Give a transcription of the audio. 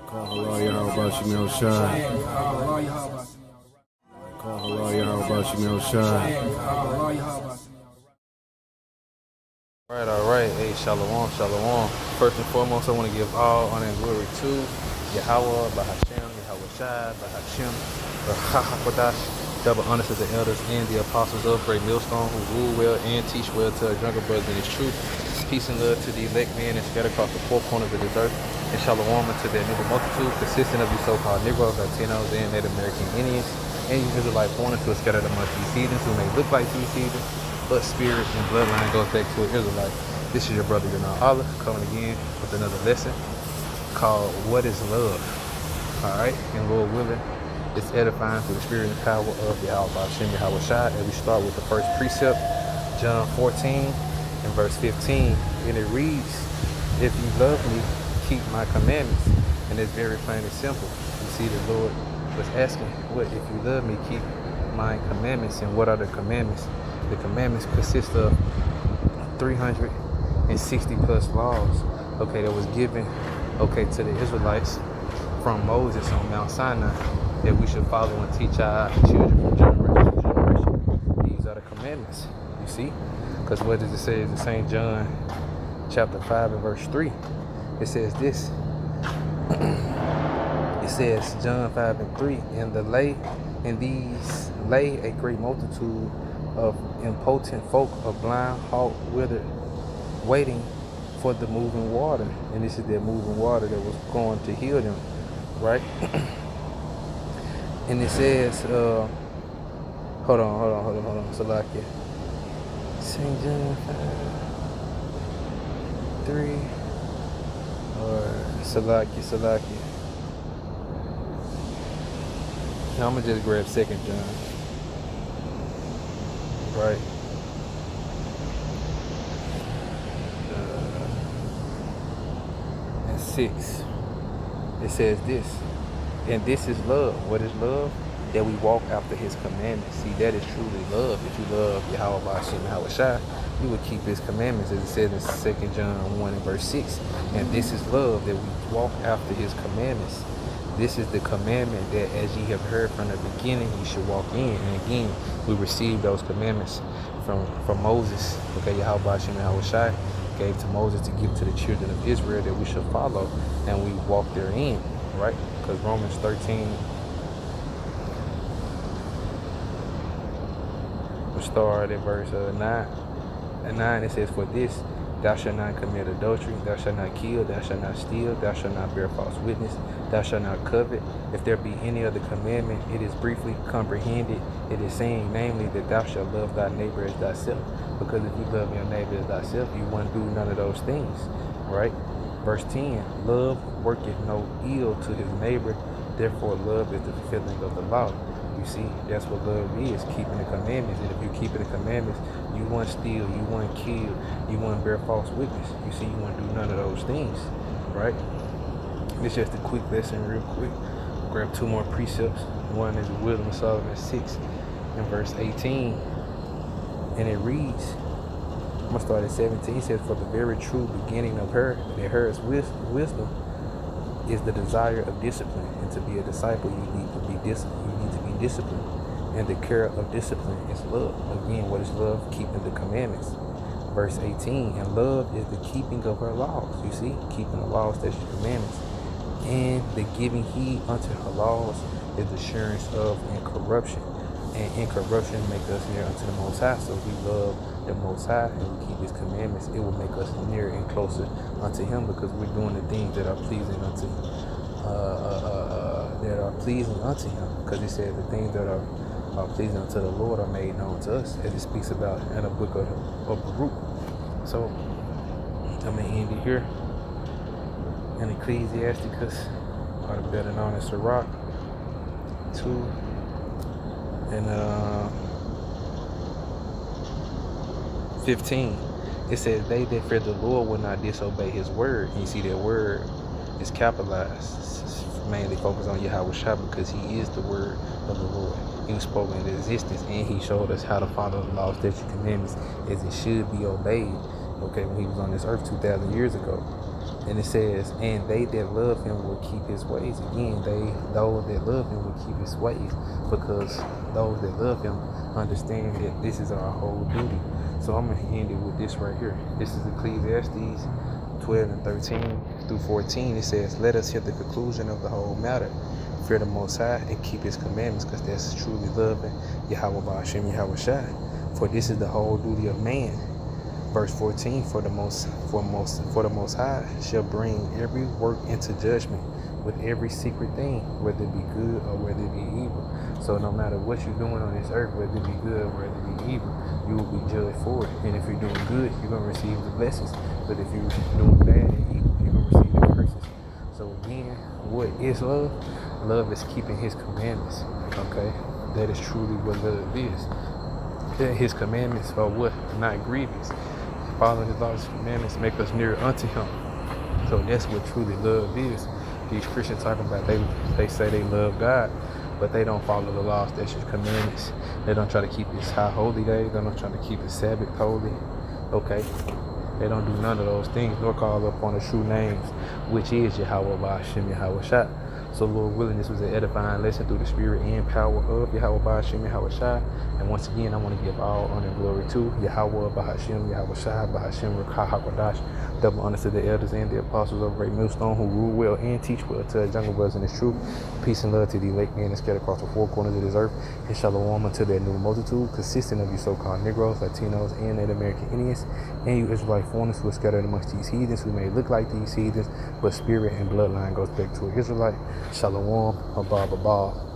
Call halal Yahweh Shemel Shai. Call halal Yahweh Shemel Shai. All right. Hey, shalom, shalom. First and foremost, I want to give all honor and glory to Yahweh, Bahashem, Yahweh Shai, Bahashem, Bahakwadash. Double honors to the elders and the apostles of Great Millstone who rule well and teach well to our younger brothers in His truth. Peace and love to the elect men and scattered across the four corners of this earth. And shalom unto their noble multitude, consisting of these so-called Negroes, Latinos, and Native American Indians, and you Israelites born into a scattered amongst these heathens who may look like these heathens, but spirit and bloodline goes back to an Israelite. This is your brother Yanal Allah coming again with another lesson called What is Love? Alright, and Lord willing, it's edifying through the spirit and power of Yahweh Hashem Yahweh Shai. And we start with the first precept, John 14 and verse 15. And it reads, if you love me, keep my commandments. And it's very plain and simple. You see the Lord was asking, what if you love me, keep my commandments? And what are the commandments? The commandments consist of 360 plus laws, okay, that was given, okay, to the Israelites from Moses on Mount Sinai that we should follow and teach our children from generation to generation. These are the commandments, you see? Because what does it say in St. John chapter 5 and verse 3? It says this. It says, John 5 and 3, and these lay a great multitude of impotent folk, of blind, halt, withered, waiting for the moving water. And this is the moving water that was going to heal them, right? And it says, hold on, Salakia. St. John 5, 3, or Salakia. Now I'm gonna just grab 2nd John. Right. And 6. It says this. And this is love. What is love? That we walk after His commandments. See, that is truly love. If you love Yahweh Hashem Yahweh Shai, you would keep His commandments, as it says in 2nd John 1 and verse 6. And this is love, that we walk after His commandments. This is the commandment that as ye have heard from the beginning, ye should walk in. And again, we received those commandments from Moses. Okay, Yahweh Hashem Yahweh Shai gave to Moses to give to the children of Israel that we should follow, and we walk therein, right? Because Romans 13, we start at verse 9. And 9, it says, for this, thou shalt not commit adultery, thou shalt not kill, thou shalt not steal, thou shalt not bear false witness, thou shalt not covet. If there be any other commandment, it is briefly comprehended. It is saying, namely, that thou shalt love thy neighbor as thyself. Because if you love your neighbor as thyself, you won't do none of those things, right? Verse 10, love worketh no ill to his neighbor, therefore love is the fulfilling of the law. You see, that's what love is, keeping the commandments. And if you're keeping the commandments, you won't steal, you won't kill, you won't bear false witness. You see, you won't do none of those things, right? It's just a quick lesson, real quick. Grab 2 more precepts. One is Wisdom of Solomon 6 and verse 18. And it reads, I'm going to start at 17. It says, for the very true beginning of her, that her is wisdom, is the desire of discipline. And to be a disciple, you need to be disciplined. And the care of discipline is love. Again, what is love? Keeping the commandments. Verse 18, and love is the keeping of her laws. You see, keeping the laws, that's your commandments. And the giving heed unto her laws is assurance of incorruption. And incorruption make us near unto the Most High. So if we love the Most High and we keep His commandments, it will make us nearer and closer unto Him, because we're doing the things that are pleasing unto Him. Because He said the things that are pleasing unto the Lord are made known to us, as He speaks about in the book of Baruch. So I'm gonna end it here in Ecclesiasticus, or better known as Sirach 2 and 15. It says, they that fear the Lord will not disobey His word. And you see that word is capitalized. It's mainly focused on Yahweh Shai, because He is the word of the Lord. He was spoken into existence, and He showed us how to follow the laws, statutes, and commandments as it should be obeyed, okay, when He was on this earth 2,000 years ago. And it says, and they that love him will keep his ways. Again, those that love him will keep his ways, because those that love him understand that this is our whole duty. So I'm going to end it with this right here. This is Ecclesiastes 12 and 13 through 14. It says, let us hear the conclusion of the whole matter. Fear the Most High and keep his commandments, because that's truly loving Yahweh Ba'ashem Yahweh Shai. For this is the whole duty of man. Verse 14, for the most High shall bring every work into judgment with every secret thing, whether it be good or whether it be evil. So no matter what you're doing on this earth, whether it be good or whether it be evil, you will be judged for it. And if you're doing good, you're going to receive the blessings. But if you're doing bad and evil, you're going to receive the curses. So again, what is love? Love is keeping his commandments. Okay? That is truly what love is. His commandments are what? Not grievous. Following his laws and commandments make us near unto him. So that's what truly love is. These Christians talking about they say they love God, but they don't follow the laws, statutes, commandments. They don't try to keep his high holy days. They don't try to keep his Sabbath holy. Okay? They don't do none of those things, nor call upon the true names, which is Yahweh Ba'ashem Yahweh Shai. So Lord willing, this was an edifying lesson through the spirit and power of Yahweh Ba'ashem Yahweh Shai. And once again, I want to give all honor and glory to Yahweh Ba'ashem Yahweh Shai Ba'ashem Rekah HaKodash. Double honor to the elders and the apostles of Great Millstone who rule well and teach well to the jungle brothers in this truth. Peace and love to the elect men and scattered across the four corners of this earth. And shalom unto their new multitude, consisting of you so-called Negroes, Latinos, and Native American Indians, and you Israelite foreigners who are scattered amongst these heathens who may look like these heathens, but spirit and bloodline goes back to an Israelite. Shalom, Abba, Abba.